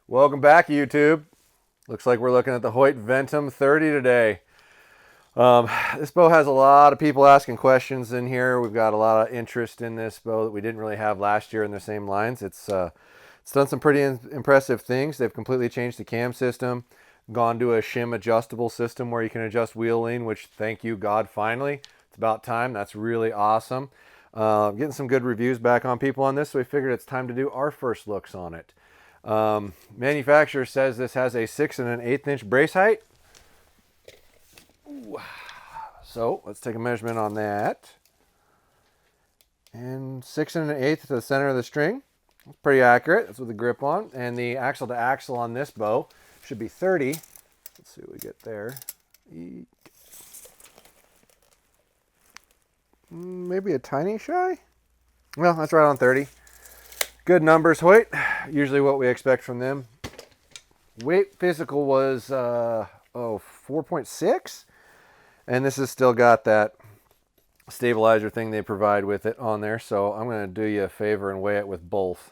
Welcome back, YouTube. Looks like we're looking at the Hoyt Ventum 30 today. This bow has a lot of people asking questions in here. We've got a lot of interest in this bow that we didn't really have last year in the same lines. It's done some pretty impressive things. They've completely changed the cam system, gone to a shim adjustable system where you can adjust wheel lean, which thank you God, finally. It's about time. That's really awesome. Getting some good reviews back on people on this, so we figured it's time to do our first looks on it. Manufacturer says this has a 6 1/8 inch brace height. Ooh. So let's take a measurement on that. And 6 1/8 to the center of the string. That's pretty accurate. That's with the grip on. And the axle to axle on this bow should be 30. Let's see what we get there. Eek. Maybe a tiny shy? Well, that's right on 30. Good numbers, Hoyt. Usually what we expect from them. Weight physical was 4.6. And this has still got that stabilizer thing they provide with it on there. So I'm going to do you a favor and weigh it with both.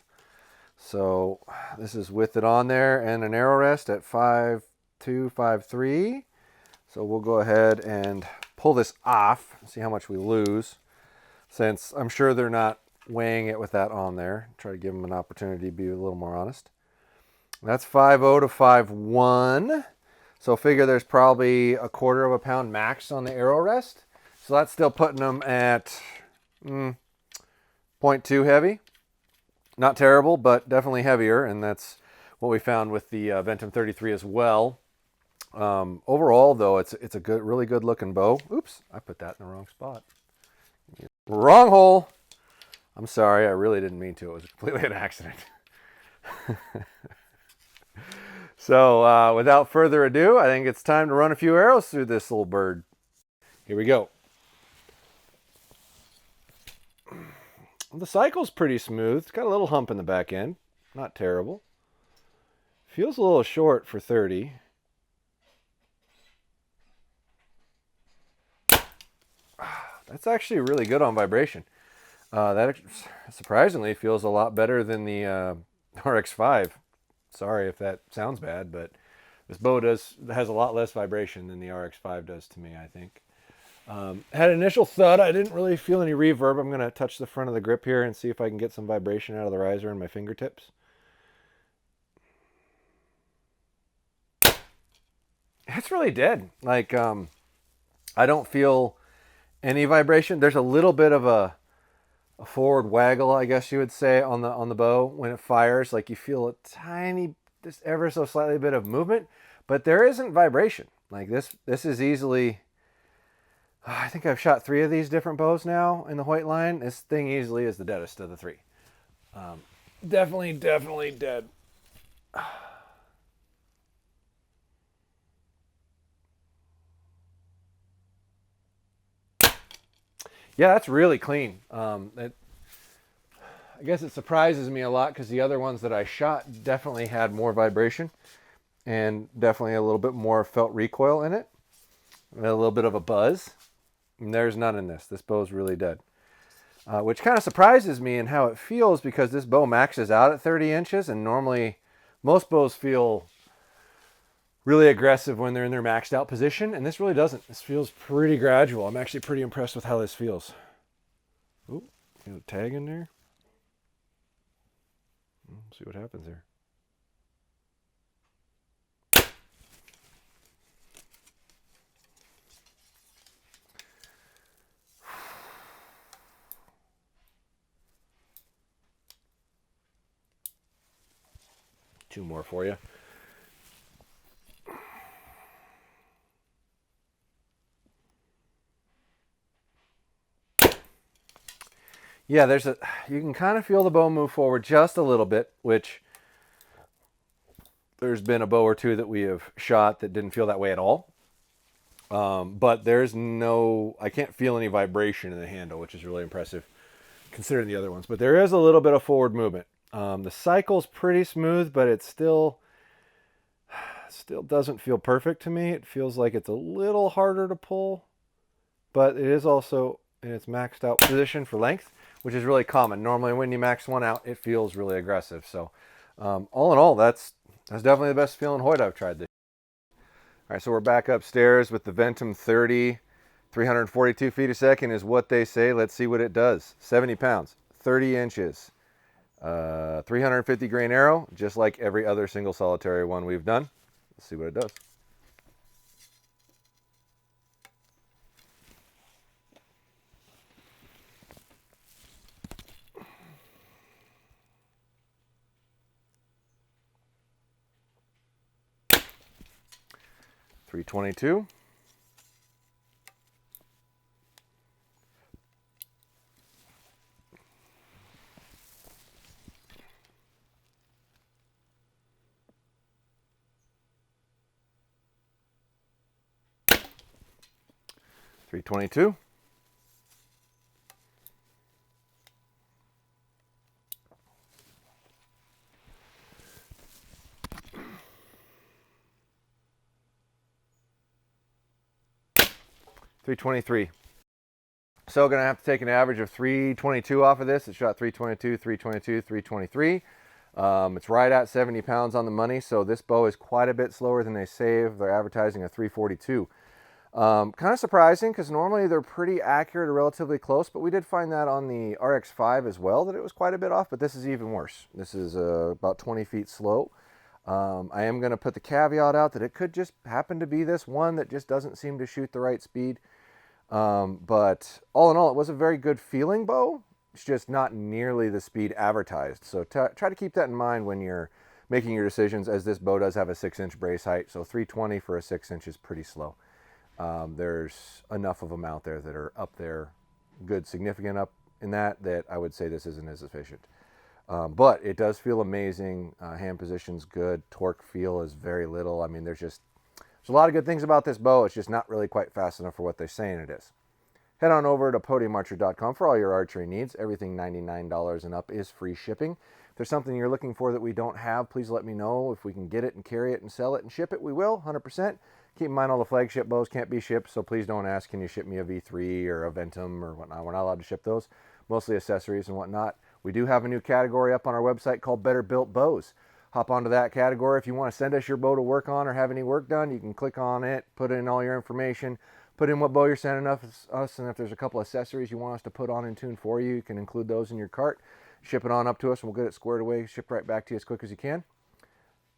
So this is with it on there and an arrow rest at 5.2, 5.3. So we'll go ahead and pull this off, see how much we lose, since I'm sure they're not weighing it with that on there. Try to give them an opportunity to be a little more honest. That's 5.0 to 5.1. So figure there's probably a 1/4 pound max on the arrow rest. So that's still putting them at 0.2 heavy. Not terrible, but definitely heavier. And that's what we found with the Ventum 33 as well. Overall, though, it's a really good looking bow. Oops, I put that in the wrong spot. Wrong hole. I'm sorry, I really didn't mean to. It was completely an accident. So without further ado, I think it's time to run a few arrows through this little bird. Here we go. The cycle's pretty smooth. It's got a little hump in the back end. Not terrible. Feels a little short for 30. That's actually really good on vibration. That surprisingly feels a lot better than the RX5. Sorry if that sounds bad, but this bow has a lot less vibration than the RX5 does to me, I think. Had an initial thud. I didn't really feel any reverb. I'm going to touch the front of the grip here and see if I can get some vibration out of the riser in my fingertips. It's really dead. Like, I don't feel any vibration. There's a little bit of a forward waggle, I guess you would say, on the bow when it fires. Like you feel a tiny, just ever so slightly bit of movement, but there isn't vibration. Like this is easily, I think I've shot 3 of these different bows now in the Hoyt line. This thing easily is the deadest of the 3. Definitely dead. Yeah, that's really clean. I guess it surprises me a lot because the other ones that I shot definitely had more vibration and definitely a little bit more felt recoil in it. And a little bit of a buzz. And there's none in this. This bow's really dead. Which kind of surprises me in how it feels because this bow maxes out at 30 inches and normally most bows feel really aggressive when they're in their maxed out position, and this really doesn't. This feels pretty gradual. I'm actually pretty impressed with how this feels. Ooh, got a tag in there. Let's see what happens there. Two more for you. Yeah, you can kind of feel the bow move forward just a little bit, which there's been a bow or two that we have shot that didn't feel that way at all. But I can't feel any vibration in the handle, which is really impressive considering the other ones. But there is a little bit of forward movement. The cycle's pretty smooth, but it still doesn't feel perfect to me. It feels like it's a little harder to pull, but it is also in its maxed out position for length, which is really common. Normally when you max one out, it feels really aggressive. So all in all, that's That's definitely the best feeling Hoyt I've tried this. All right, so we're back upstairs with the Ventum 30. 342 feet a second is what they say. Let's see what it does. 70 pounds, 30 inches, 350 grain arrow, just like every other single solitary one we've done. Let's see what it does. .322. .322. .323. So going to have to take an average of 322 off of this. It shot 322, 322, 323. It's right at 70 pounds on the money, so this bow is quite a bit slower than they say. They're advertising a 342. Kind of surprising because normally they're pretty accurate or relatively close, but we did find that on the RX5 as well, that it was quite a bit off, but this is even worse. This is about 20 feet slow. I am going to put the caveat out that it could just happen to be this one that just doesn't seem to shoot the right speed. But all in all, it was a very good feeling bow. It's just not nearly the speed advertised. So try to keep that in mind when you're making your decisions, as this bow does have a 6-inch brace height. So 320 for a 6-inch is pretty slow. There's enough of them out there that are up there, good, significant up in that I would say this isn't as efficient. But it does feel amazing. Hand position's good. Torque feel is very little. I mean, there's a lot of good things about this bow. It's just not really quite fast enough for what they're saying it is. Head on over to podiumarcher.com for all your archery needs. Everything $99 and up is free shipping. If there's something you're looking for that we don't have, please let me know. If we can get it and carry it and sell it and ship it, we will, 100%. Keep in mind all the flagship bows can't be shipped, so please don't ask, can you ship me a V3 or a Ventum or whatnot. We're not allowed to ship those, mostly accessories and whatnot. We do have a new category up on our website called Better Built Bows. Hop onto that category. If you want to send us your bow to work on or have any work done, you can click on it, put in all your information, put in what bow you're sending us, and if there's a couple accessories you want us to put on and tune for you, you can include those in your cart. Ship it on up to us, and we'll get it squared away, shipped right back to you as quick as you can.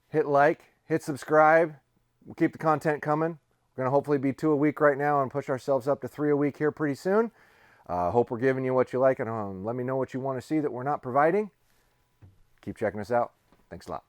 Hit like, hit subscribe. We'll keep the content coming. We're going to hopefully be 2 a week right now and push ourselves up to 3 a week here pretty soon. Hope we're giving you what you like, and let me know what you want to see that we're not providing. Keep checking us out. Thanks a lot.